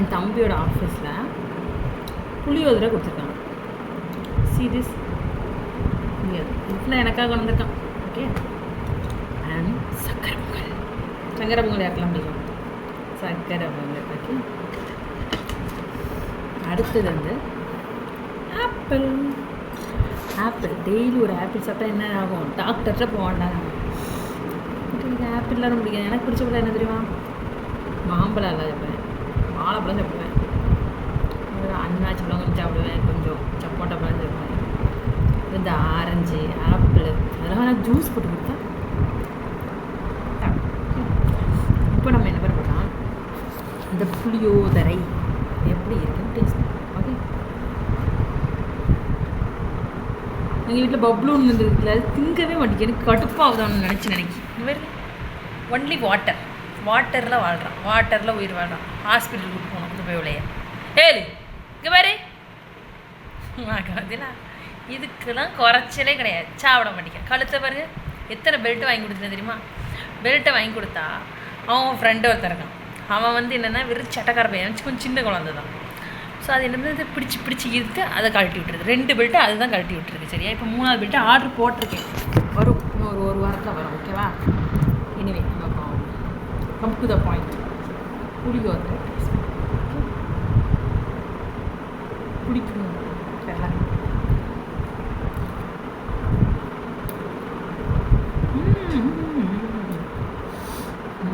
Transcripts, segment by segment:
என் தம்பியோட ஆஃபீஸில் புளியோதரை கொடுத்துருக்காங்க. சீரியஸ் புளியோதரை இதில் எனக்காக கொண்டு வந்திருக்கான். ஓகே. அண்ட் சக்கரை பொங்கல். சக்கரை பொங்கல் யாருக்கெல்லாம் பிடிக்கும்? சக்கரை பொங்கல். ஓகே. அடுத்தது வந்து ஆப்பிள். ஆப்பிள் டெய்லி ஒரு ஆப்பிள் சாப்பிட்டா என்ன ஆகும்? டாக்டர்கிட்ட போவாண்டாங்க. எனக்கு ஆப்பிள்லாம் ரொம்ப பிடிக்கும். எனக்கு பிடிச்ச பழம் என்ன தெரியுமா? மாம்பழம் எல்லாம் சாப்பிடுவேன், வாழைப்பழம் சாப்பிடுவேன், அன்னாச்சி பழம் கொஞ்சம் சாப்பிடுவேன், கொஞ்சம் சப்போட்டா பழம் சாப்பிடுவேன், இந்த ஆரஞ்சு ஆப்பிள் அதெல்லாம் நான் ஜூஸ் போட்டு கொடுத்தேன். இப்போ நம்ம என்ன பண்ண போகிறோம்? இந்த புளியோதரை எப்படி இருக்குன்னு டேஸ்ட். ஓகே. எங்கள் வீட்டில் பப்ளூன்னு இருந்ததுல அது திங்கவே மாட்டேங்குது. எனக்கு கடுப்பாகுதான்னு நினச்சி இவர் ஒன்லி வாட்டரில் வாழ்கிறான், வாட்டரில் உயிர் வாழ்கிறான். ஹாஸ்பிட்டலுக்கு கூட்டு போகணும் இந்த போய் ஏழு இங்கே பாரு பார்த்தீங்களா? இதுக்கெல்லாம் குறைச்சலே கிடையாது. சாப்பிட மாட்டேங்க. கழுத்தை பாருங்க. எத்தனை பெல்ட்டு வாங்கி கொடுத்துருந்தேன் தெரியுமா? பெல்ட்டை வாங்கி கொடுத்தா அவன் ஃப்ரெண்டு ஒருத்தர் இருக்கான். அவன் வந்து என்னென்னா வெறும் சட்டக்கார பையன், கொஞ்சம் சின்ன குழந்தை தான். ஸோ அது என்னது பிடிச்சி இருக்கு, அதை கழட்டி விட்டுருது. 2 பெல்ட்டு அதுதான் கழட்டி விட்டுருக்கு. சரியா? இப்போ 3வது பெல்ட்டு ஆர்டர் போட்டிருக்கேன், வரும் இன்னும் ஒரு வாரத்தில் வரும். ஓகேவா? எனிவே நம்ம கம் டு த பாயிண்ட். புளியோதரை பிடிக்கணும் தெரியல.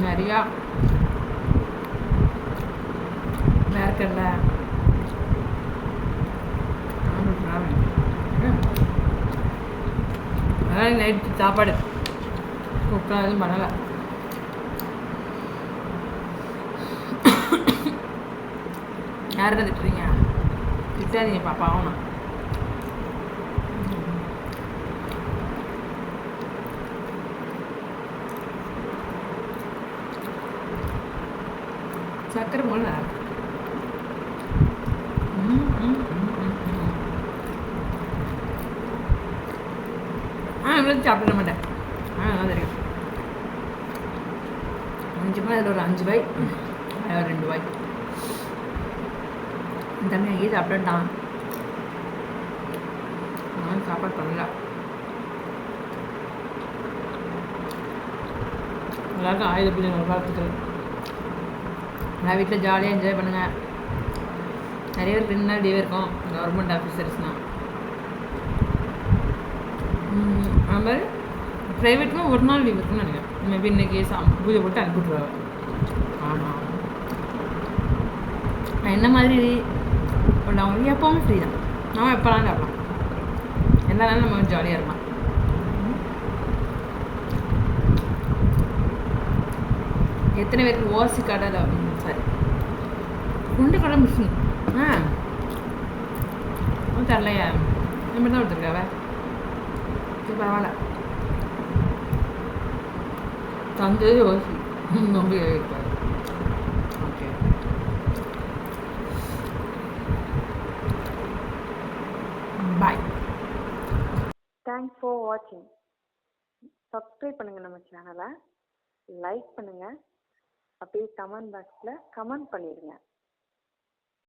நிறையா வேர்க்கடல அதான் நைட்டு சாப்பாடு குக்கெலாம் எதுவும் பண்ணலை. யாருன்னு திட்டுறீங்க? திட்டாதீங்க பாப்பா. ஆகணும் சக்கரை போல இவ்வளோ சாப்பிட மாட்டேன். நல்லா தெரியும். 5 ரூபாய், அதில் ஒரு 5 ரூபாய், 2 ரூபாய். இந்த தம்பி அங்கேயே சாப்பிட்டான். நான் சாப்பாடு பண்ணல. எல்லாருக்கும் ஆயுத பூஜை நல்வாழ்த்துக்கள். எல்லாம் வீட்டில் ஜாலியாக என்ஜாய் பண்ணுங்கள். நிறைய பேருக்கு 2 நாள் லீவ் இருக்கும் கவர்மெண்ட் ஆஃபீஸர்ஸ்னால். அது மாதிரி ப்ரைவேட்லாம் 1 நாள் லீவ் இருக்குன்னு நினைக்கிறேன். மேபி இன்றைக்கி பூஜை போட்டு அனுப்பிவிட்ருவாங்க. ஆமாம். என்ன மாதிரி அவங்க எப்போவுமே ஃப்ரீ தான். நம்ம எப்போலாம் சாப்பிடலாம். எல்லா நாளும் நம்ம ஜாலியாக இருக்கலாம். எத்தனை பேருக்கு ஓசி கடலை சாரி குண்டு கடை மிஷின் தரலையா? இந்த தான் கொடுத்துருக்காவ. பரவாயில்ல. தந்து ஓசி ரொம்ப இருப்பார். ஓகே. பாய். தேங்க்ஸ் ஃபார் வாட்சிங். சப்ஸ்கிரைப் பண்ணுங்கள் நம்ம சேனலை, லைக் பண்ணுங்கள், அப்படியே கமெண்ட் பாக்ஸில் கமெண்ட் பண்ணிடுங்க.